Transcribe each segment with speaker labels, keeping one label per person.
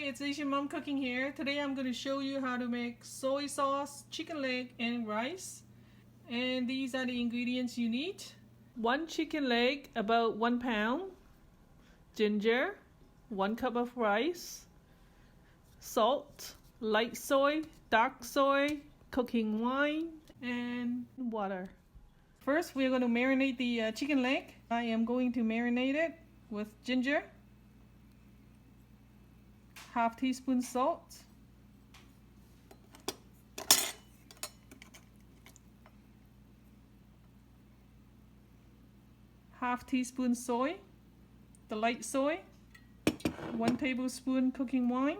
Speaker 1: it's Asian Mom Cooking here. Today I'm going to show you how to make soy sauce, chicken leg, and rice. And these are the ingredients you need. 1 chicken leg, about 1 pound. Ginger, 1 cup of rice. Salt, light soy, dark soy, cooking wine, and water. First, we're going to marinate the chicken leg. I am going to marinate it with ginger, half teaspoon salt, half teaspoon soy, the light soy, 1 tablespoon cooking wine,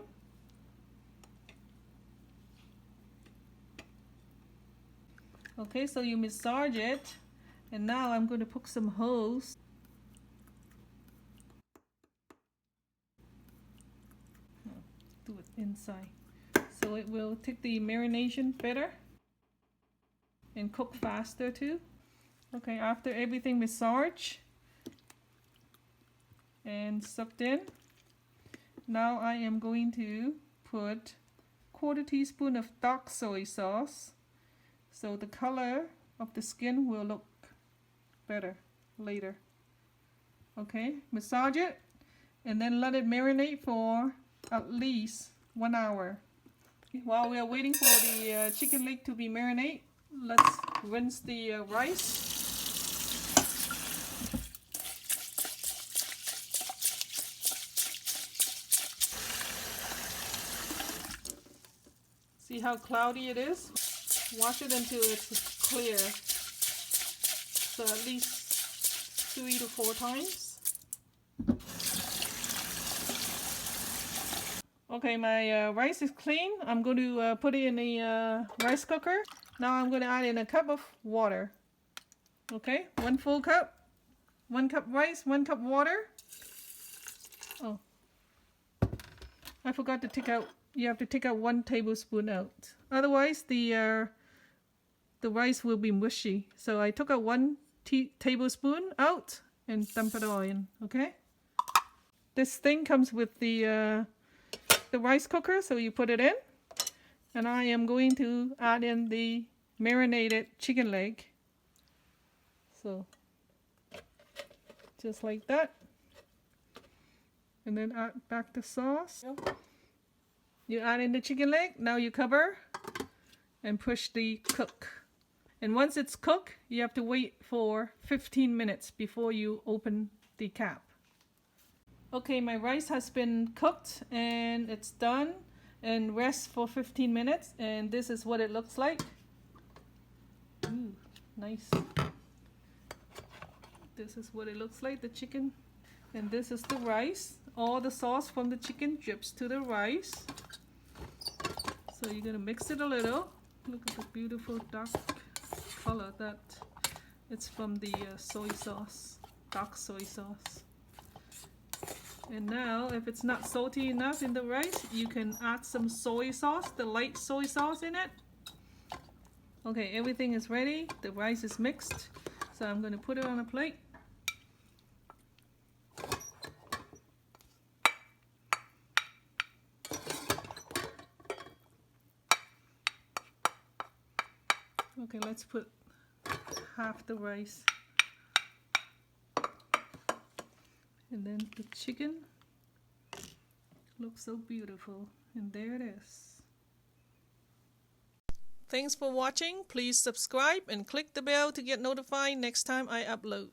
Speaker 1: okay, so you massage it, and now I'm going to poke some holes. Do it inside so it will take the marination better and cook faster too. Okay, after everything massaged and sucked in, now I am going to put 1/4 teaspoon of dark soy sauce so the color of the skin will look better later. Okay, massage it and then let it marinate for at least 1 hour. While we are waiting for the chicken leg to be marinated, let's rinse the rice. See how cloudy it is? Wash it until it's clear. So at least 3 to 4 times. Okay, my rice is clean. I'm going to put it in the rice cooker. Now I'm going to add in a cup of water. Okay, 1 full cup. 1 cup rice, 1 cup water. Oh, I forgot to take out. You have to take out 1 tablespoon out. Otherwise, the rice will be mushy. So I took out 1 tablespoon out and dump it all in. Okay. This thing comes with the rice cooker, so you put it in, and I am going to add in the marinated chicken leg. So just like that, and then add back the sauce. You add in the chicken leg. Now you cover and push the cook, and once it's cooked you have to wait for 15 minutes before you open the cap. Okay, my rice has been cooked and it's done, and rest for 15 minutes, and this is what it looks like. Ooh, nice. This is what it looks like, the chicken. And this is the rice. All the sauce from the chicken drips to the rice. So you're going to mix it a little. Look at the beautiful dark color that it's from the soy sauce, dark soy sauce. And now, if it's not salty enough in the rice, you can add some soy sauce, the light soy sauce in it. Okay, everything is ready. The rice is mixed. So I'm going to put it on a plate. Okay, let's put half the rice. And then the chicken looks so beautiful, and there it is. Thanks for watching. Please subscribe and click the bell to get notified next time I upload.